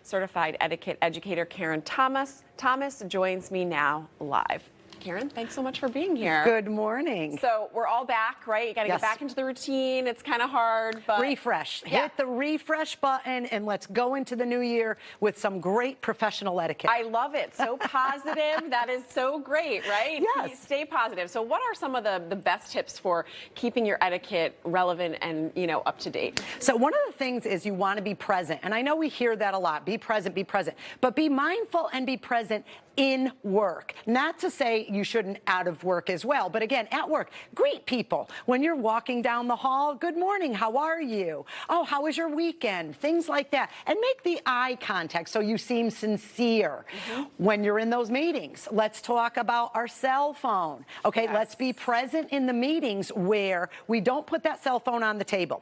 certified etiquette educator Karen Thomas joins me now live. Karen, thanks so much for being here. Good morning. So we're all back, right? You got to get back into the routine. It's kind of hard, but refresh. Yeah. Hit the refresh button and let's go into the new year with some great professional etiquette. I love it. So positive. That is so great, right? Yes. Stay positive. So what are some of the best tips for keeping your etiquette relevant and, up to date? So one of the things is you want to be present. And I know we hear that a lot. Be present, but be mindful and be present in work. Not to say you shouldn't out of work as well, but again, at work, greet people. When you're walking down the hall, good morning, how are you? Oh, how was your weekend? Things like that. And make the eye contact so you seem sincere. When you're in those meetings, let's talk about our cell phone. Okay, Yes. Let's be present in the meetings where we don't put that cell phone on the table.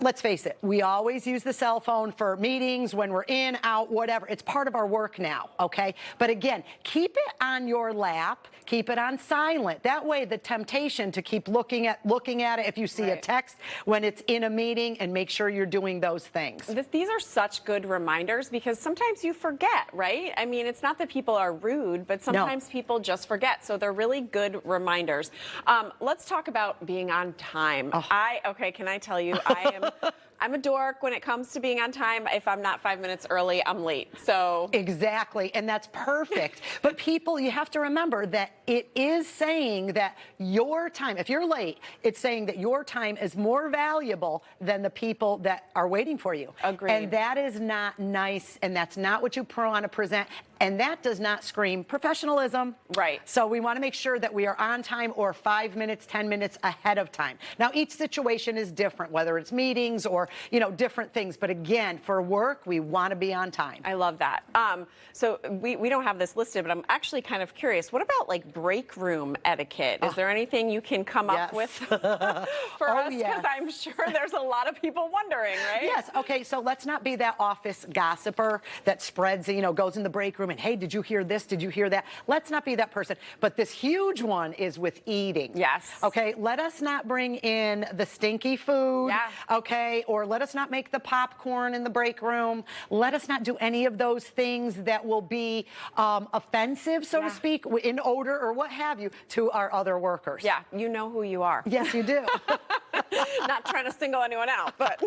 Let's face it, we always use the cell phone for meetings, when we're in, out, whatever. It's part of our work now, okay? But again, keep it on your lap, keep it on silent. That way the temptation to keep looking at it if you see a text when it's in a meeting, and make sure you're doing those things. These are such good reminders because sometimes you forget, right? I mean, it's not that people are rude, but sometimes people just forget. So they're really good reminders. Let's talk about being on time. Okay, can I tell you, I'm a dork when it comes to being on time. If I'm not 5 minutes early, I'm late. So exactly, and that's perfect. But people, you have to remember that it is saying that your time, if you're late, it's saying that your time is more valuable than the people that are waiting for you. Agreed. And that is not nice, and that's not what you want to present, and that does not scream professionalism. Right. So we want to make sure that we are on time or 5 minutes, 10 minutes ahead of time. Now, each situation is different, whether it's meetings or, different things. But again, for work, we want to be on time. I love that. So we don't have this listed, but I'm actually kind of curious. What about like break room etiquette? Is there anything you can come up with for us? Because I'm sure there's a lot of people wondering, right? Yes. Okay. So let's not be that office gossiper that spreads, goes in the break room and, hey, did you hear this? Did you hear that? Let's not be that person. But this huge one is with eating. Yes. Okay. Let us not bring in the stinky food. Yeah. Okay. Or let us not make the popcorn in the break room. Let us not do any of those things that will be offensive, so to speak, in odor or what have you, to our other workers. Yeah. You know who you are. Yes, you do. Not trying to single anyone out, but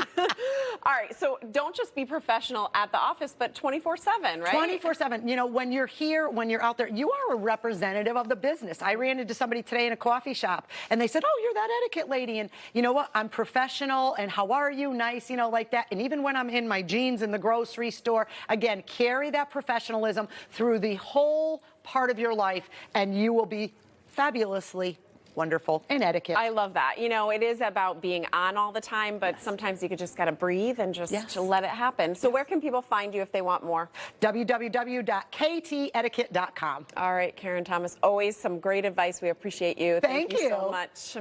all right. So don't just be professional at the office, but 24/7, right? 24/7. When you're here, when you're out there, you are a representative of the business. I ran into somebody today in a coffee shop, and they said, "Oh, you're that etiquette lady." And you know what? I'm professional, and how are you? Nice, like that. And even when I'm in my jeans in the grocery store, again, carry that professionalism through the whole part of your life, and you will be fabulously wonderful in etiquette. I love that. It is about being on all the time, but sometimes you just got to breathe and just to let it happen. So where can people find you if they want more? www.ktetiquette.com. All right, Karen Thomas, always some great advice. We appreciate you. Thank you so much.